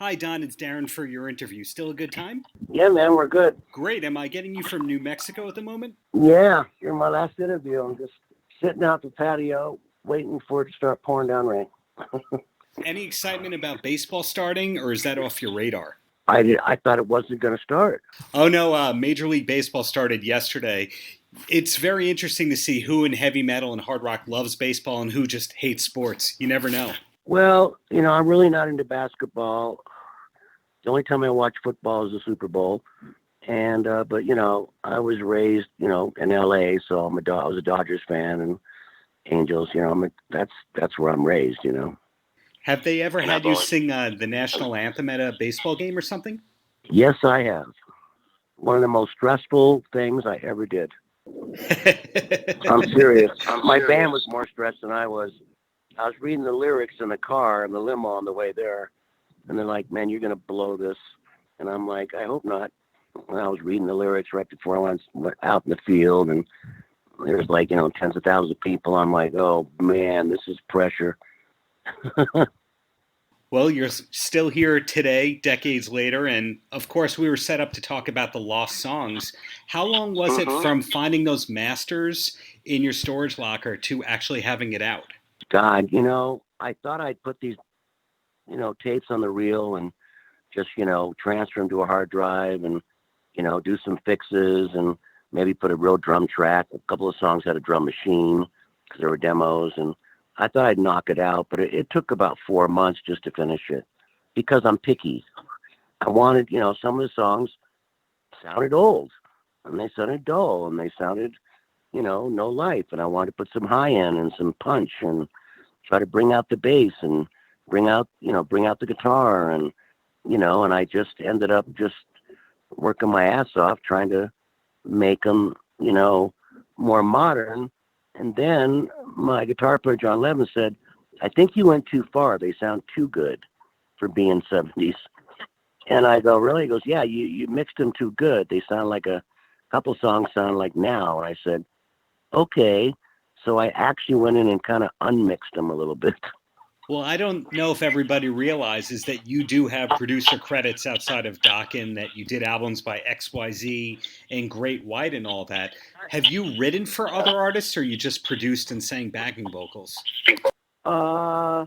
Hi, Don. It's Darren for your interview. Still a good time? Yeah, man, we're good. Great. Am I getting you from New Mexico at the moment? Yeah, you're my last interview. I'm just sitting out the patio waiting for it to start pouring down rain. Any excitement about baseball starting, or is that off your radar? I thought it wasn't going to start. Oh, no. Major League Baseball started yesterday. It's very interesting to see who in heavy metal and hard rock loves baseball and who just hates sports. You never know. Well, I'm really not into basketball. The only time I watch football is the Super Bowl. And but I was raised, in L.A., so I was a Dodgers fan and Angels. That's where I'm raised. Have they ever had you sing the national anthem at a baseball game or something? Yes, I have. One of the most stressful things I ever did. I'm serious. My band was more stressed than I was. I was reading the lyrics in the car in the limo on the way there, and they're like, "Man, you're gonna blow this," and I'm like, "I hope not." And I was reading the lyrics right before I went out in the field, and there's like tens of thousands of people. I'm like, "Oh man, this is pressure." Well, you're still here today, decades later, and of course, we were set up to talk about the lost songs. How long was it from finding those masters in your storage locker to actually having it out? God, I thought I'd put these tapes on the reel and just transfer them to a hard drive and do some fixes and maybe put a real drum track. A couple of songs had a drum machine because there were demos, and I thought I'd knock it out, but it took about 4 months just to finish it because I'm picky. I wanted, some of the songs sounded old and they sounded dull and they sounded, no life. And I wanted to put some high end and some punch and try to bring out the bass and bring out the guitar and I just ended up just working my ass off trying to make them, more modern. And then my guitar player, John Levin, said, "I think you went too far. They sound too good for being 70s." And I go, "Really?" He goes, "Yeah, you mixed them too good. They sound like a couple songs sound like now." And I said, "Okay." So I actually went in and kind of unmixed them a little bit. Well, I don't know if everybody realizes that you do have producer credits outside of Dokken, that you did albums by XYZ and Great White and all that. Have you written for other artists or you just produced and sang backing vocals? Uh,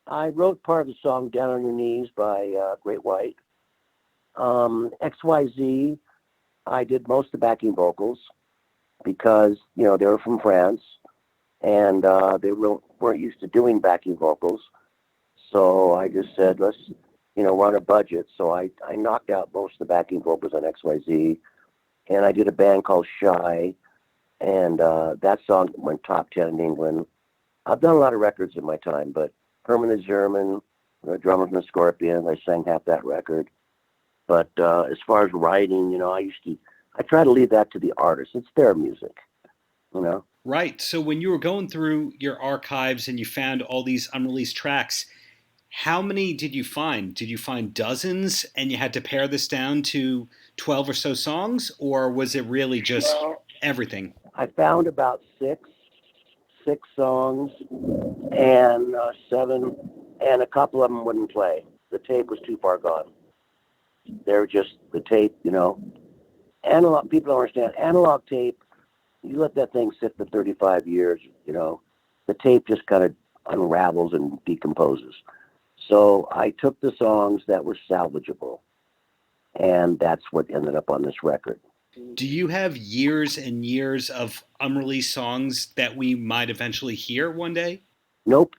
I wrote part of the song "Down on Your Knees" by Great White. XYZ, I did most of the backing vocals because they were from France and they weren't used to doing backing vocals. So I just said, let's, we're on a budget. So I knocked out most of the backing vocals on XYZ. And I did a band called Shy. And that song went top 10 in England. I've done a lot of records in my time, but Herman the German, the drummer from the Scorpions, I sang half that record. But as far as writing, I try to leave that to the artist. It's their music. Right. So when you were going through your archives and you found all these unreleased tracks, how many did you find? Did you find dozens and you had to pare this down to 12 or so songs, or was it really just everything? I found about six songs and seven, and a couple of them wouldn't play. The tape was too far gone. They're just the tape, Analog, people don't understand. Analog tape, you let that thing sit for 35 years, the tape just kind of unravels and decomposes. So I took the songs that were salvageable, and that's what ended up on this record. Do you have years and years of unreleased songs that we might eventually hear one day? Nope,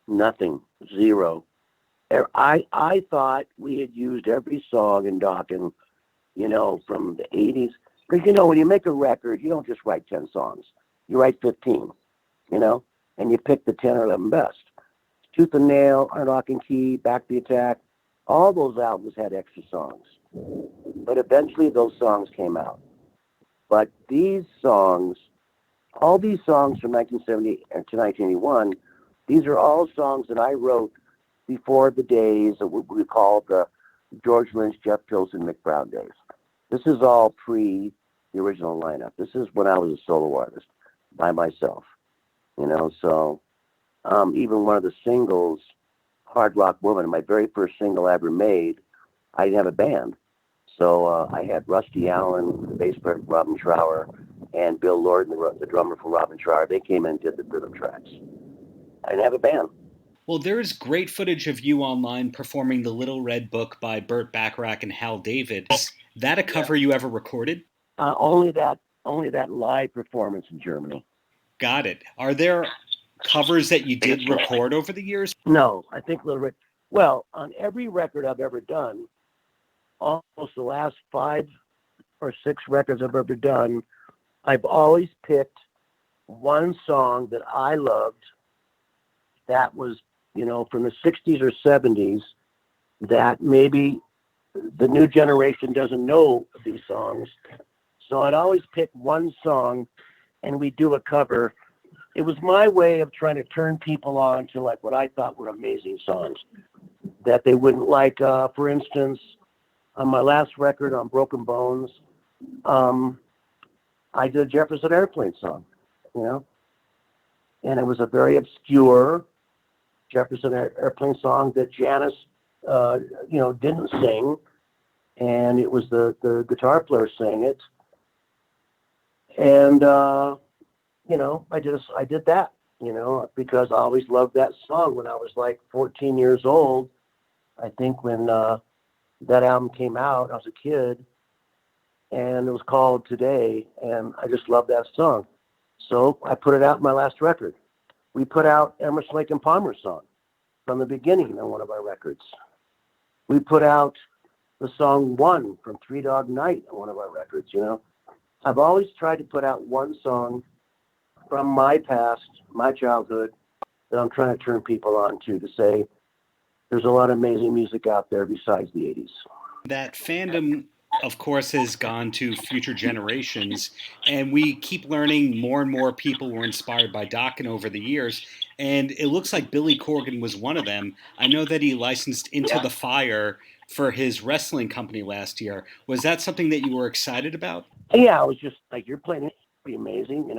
nothing, zero. I thought we had used every song in Dokken, from the 80s. Because, when you make a record, you don't just write 10 songs. You write 15, and you pick the 10 or 11 best. Tooth and Nail, Unlock and Key, Back the Attack, all those albums had extra songs. But eventually those songs came out. But these songs, all these songs from 1970 to 1981, these are all songs that I wrote before the days of what we call the George Lynch, Jeff Pilson, Mick Brown days. This is all pre the original lineup. This is when I was a solo artist by myself. So even one of the singles Hard Rock Woman, my very first single I ever made, I didn't have a band. So I had Rusty Allen, the bass player for Robin Trower, and Bill Lord, the drummer for Robin Trower. They came in and did the rhythm tracks. I didn't have a band. Well, there's great footage of you online performing the Little Red Book by Burt Bacharach and Hal David. Is that a cover you ever recorded? Only that live performance in Germany. Got it. Are there covers that you did record over the years? No, I think Little Red. Well, on every record I've ever done, almost the last 5 or 6 records I've ever done, I've always picked one song that I loved that was, from the 60s or 70s that maybe the new generation doesn't know these songs. So I'd always pick one song and we do a cover. It was my way of trying to turn people on to like what I thought were amazing songs that they wouldn't like. For instance, on my last record on Broken Bones, I did a Jefferson Airplane song, and it was a very obscure Jefferson Airplane song that Janis, didn't sing, and it was the guitar player sang it, and I did that, because I always loved that song when I was like 14 years old. I think when that album came out, I was a kid, and it was called Today, and I just loved that song. So I put it out in my last record. We put out Emerson, Lake and Palmer's song from the beginning on one of our records. We put out the song One from Three Dog Night on one of our records, I've always tried to put out one song from my past, my childhood, that I'm trying to turn people on to say there's a lot of amazing music out there besides the 80s. That fandom, of course, has gone to future generations, and we keep learning more and more people were inspired by Dokken over the years, and it looks like Billy Corgan was one of them. I know that he licensed Into the Fire for his wrestling company last year. Was that something that you were excited about? Yeah, I was just like, you're playing it, pretty amazing,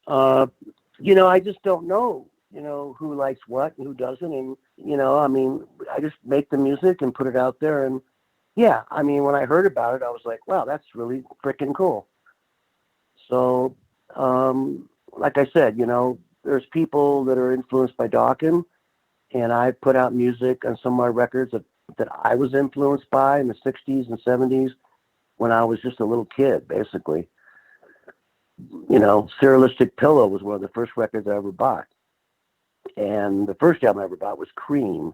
I just don't know, who likes what and who doesn't, and, I just make the music and put it out there, and yeah, when I heard about it, I was like, wow, that's really freaking cool. So, like I said, there's people that are influenced by Dokken, and I put out music on some of my records that I was influenced by in the 60s and 70s when I was just a little kid, basically. Serialistic Pillow was one of the first records I ever bought. And the first album I ever bought was Cream.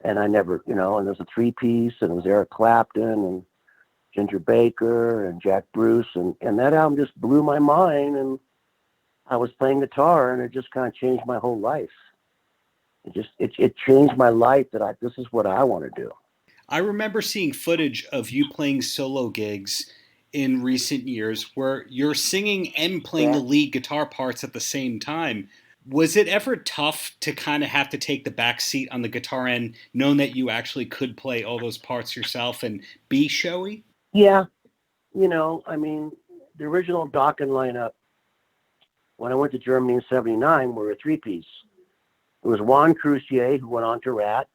And I never, and there's a 3-piece, and it was Eric Clapton and Ginger Baker and Jack Bruce. And that album just blew my mind. And I was playing guitar, and it just kind of changed my whole life. It changed my life that this is what I want to do. I remember seeing footage of you playing solo gigs in recent years where you're singing and playing the lead guitar parts at the same time. Was it ever tough to kind of have to take the back seat on the guitar end, knowing that you actually could play all those parts yourself and be showy? Yeah. The original Dokken lineup, when I went to Germany in 79, were a 3-piece. It was Juan Crucier, who went on to Rat,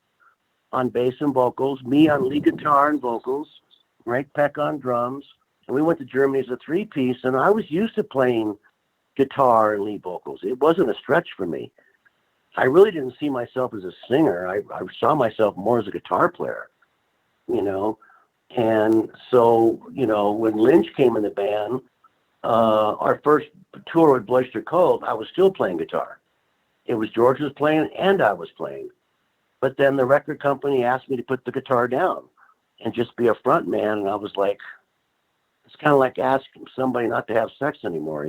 on bass and vocals, me on lead guitar and vocals, Frank Peck on drums. And we went to Germany as a 3-piece, and I was used to playing guitar and lead vocals. It wasn't a stretch for me. I really didn't see myself as a singer. I saw myself more as a guitar player, And so, when Lynch came in the band, our first tour with Bloister Cove, I was still playing guitar. It was George was playing and I was playing. But then the record company asked me to put the guitar down and just be a front man. And I was like, it's kind of like asking somebody not to have sex anymore,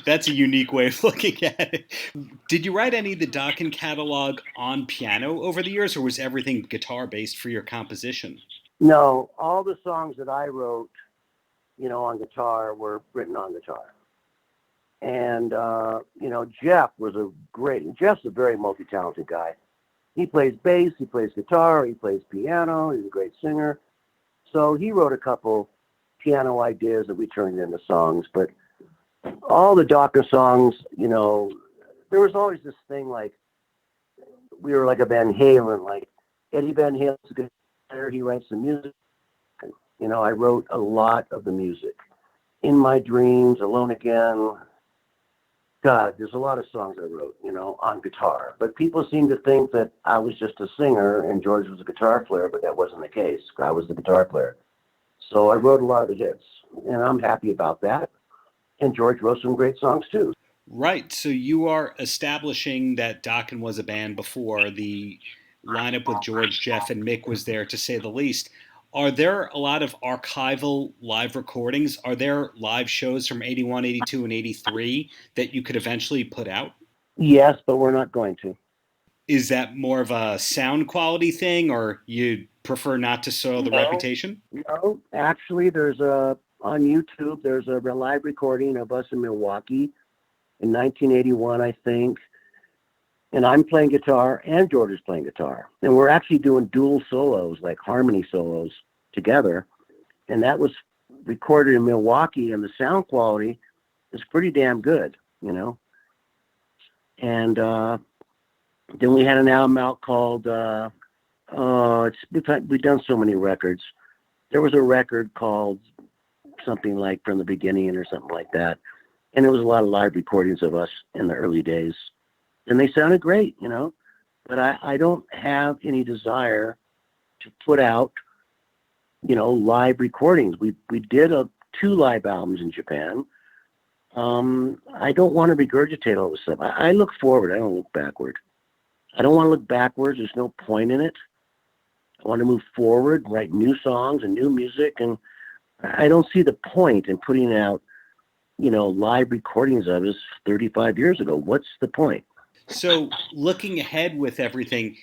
That's a unique way of looking at it. Did you write any of the Dokken catalog on piano over the years, or was everything guitar-based for your composition? No, all the songs that I wrote, on guitar were written on guitar. And, Jeff was Jeff's a very multi-talented guy. He plays bass, he plays guitar, he plays piano, he's a great singer. So he wrote a couple piano ideas that we turned into songs, but all the Dokken songs, there was always this thing like, we were like a Van Halen, like Eddie Van Halen's a good player. He writes the music. I wrote a lot of the music. In My Dreams, Alone Again. God, there's a lot of songs I wrote, on guitar. But people seem to think that I was just a singer and George was a guitar player, but that wasn't the case. I was the guitar player. So I wrote a lot of the hits, and I'm happy about that. And George wrote some great songs too. Right. So you are establishing that Dokken was a band before the lineup with George, Jeff, and Mick was there, to say the least. Are there a lot of archival live recordings? Are there live shows from 81, 82, and 83 that you could eventually put out? Yes, but we're not going to. Is that more of a sound quality thing, or you prefer not to soil the No, reputation? no. Actually, on YouTube, there's a live recording of us in Milwaukee in 1981, I think. And I'm playing guitar and George is playing guitar. And we're actually doing dual solos, like harmony solos together. And that was recorded in Milwaukee, and the sound quality is pretty damn good, And then we had an album out called, we've done so many records. There was a record called something like From the Beginning or something like that. And there was a lot of live recordings of us in the early days. And they sounded great, but I don't have any desire to put out, live recordings. We did 2 live albums in Japan. I don't want to regurgitate all this stuff. I look forward. I don't look backward. I don't want to look backwards. There's no point in it. I want to move forward, write new songs and new music. And I don't see the point in putting out, live recordings of us 35 years ago. What's the point? So, looking ahead with everything,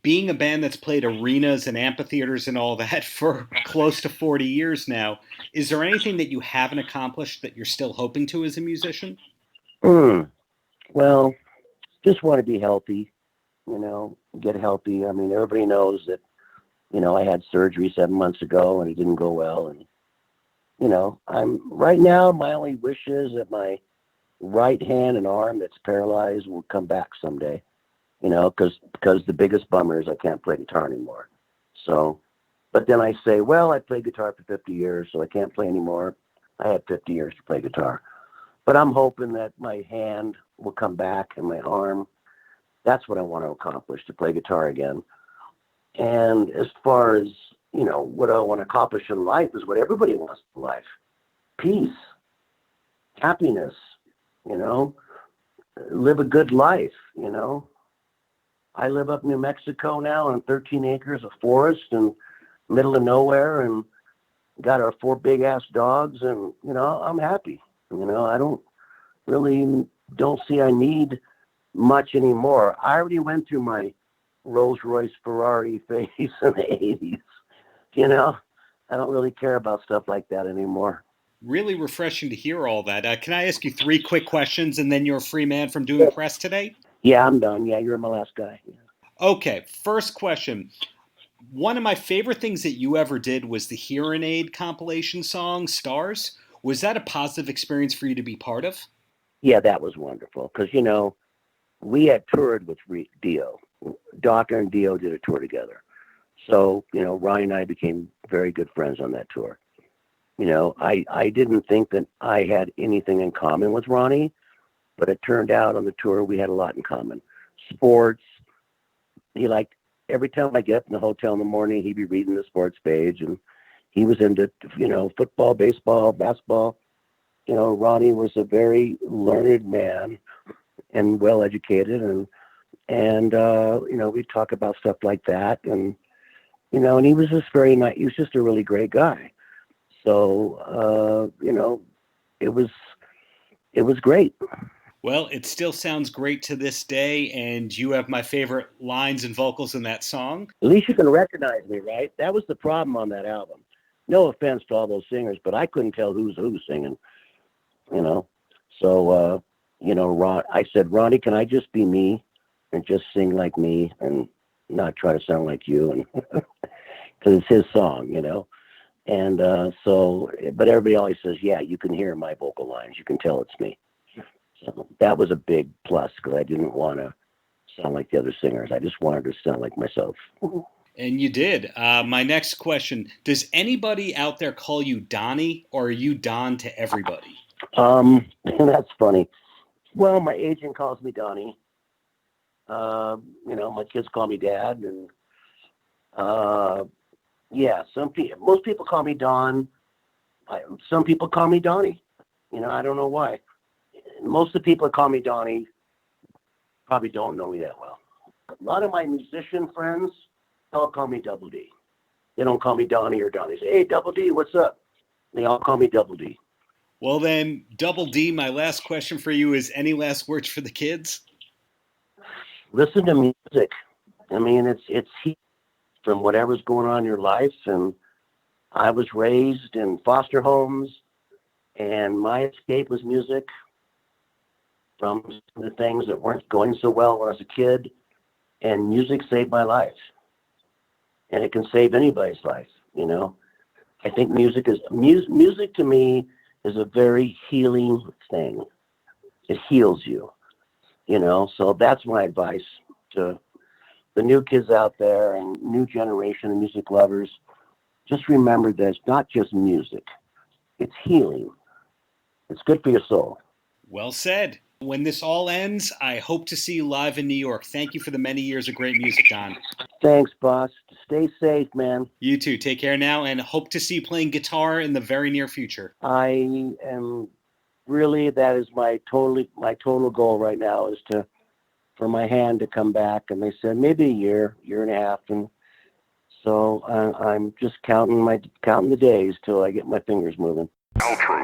being a band that's played arenas and amphitheaters and all that for close to 40 years now, is there anything that you haven't accomplished that you're still hoping to as a musician? Well, just want to be healthy, get healthy. I mean, everybody knows that, I had surgery 7 months ago and it didn't go well. And, right now, my only wish is that my right hand and arm that's paralyzed will come back someday, because the biggest bummer is I can't play guitar anymore. So, but then I say, well, I played guitar for 50 years, so I can't play anymore. I had 50 years to play guitar. But I'm hoping that my hand will come back and my arm. That's what I want to accomplish, to play guitar again. And as far as, what I want to accomplish in life is what everybody wants in life. Peace, happiness, live a good life, I live up in New Mexico now on 13 acres of forest and middle of nowhere, and got our 4 big ass dogs, and, I'm happy. I don't see I need much anymore. I already went through my Rolls Royce Ferrari phase in the 80s, I don't really care about stuff like that anymore. Really refreshing to hear all that. Can I ask you 3 quick questions and then you're a free man from doing press today? Yeah, I'm done. Yeah, you're my last guy. Yeah. Okay, first question. One of my favorite things that you ever did was the Hearing Aid compilation song, Stars. Was that a positive experience for you to be part of? Yeah, that was wonderful because, we had toured with Dio. Dokken and Dio did a tour together. So, Ronnie and I became very good friends on that tour. I didn't think that I had anything in common with Ronnie, but it turned out on the tour we had a lot in common. Sports. He liked, every time I get up in the hotel in the morning, he'd be reading the sports page, and he was into, football, baseball, basketball. Ronnie was a very learned man and well-educated, and we'd talk about stuff like that, and he was just very nice. He was just a really great guy. So, it was great. Well, it still sounds great to this day, and you have my favorite lines and vocals in that song. At least you can recognize me, right? That was the problem on that album. No offense to all those singers, but I couldn't tell who's singing, So, I said, Ronnie, can I just be me and just sing like me and not try to sound like you? And because it's his song, And but everybody always says, yeah, you can hear my vocal lines. You can tell it's me. So that was a big plus because I didn't want to sound like the other singers. I just wanted to sound like myself. And you did. My next question: does anybody out there call you Donnie, or are you Don to everybody? That's funny. Well, my agent calls me Donnie. My kids call me Dad, and yeah, most people call me Don. Some people call me Donnie. I don't know why. Most of the people that call me Donnie probably don't know me that well. A lot of my musician friends all call me Double D. They don't call me Donnie or Donnie. They say, "Hey, Double D, what's up?" They all call me Double D. Well, then, Double D, my last question for you is: any last words for the kids? Listen to music. I mean, it's from whatever's going on in your life. And I was raised in foster homes, and my escape was music from the things that weren't going so well when I was a kid. And music saved my life. And it can save anybody's life, I think music to me is a very healing thing. It heals you, so that's my advice to the new kids out there and new generation of music lovers. Just remember that it's not just music. It's healing. It's good for your soul. Well said. When this all ends, I hope to see you live in New York. Thank you for the many years of great music, Don. Thanks, boss. Stay safe, man. You too. Take care now, and hope to see you playing guitar in the very near future. I am really, that is my total goal right now is for my hand to come back. And they said maybe a year and a half. And so I'm just counting the days till I get my fingers moving. Paltrow.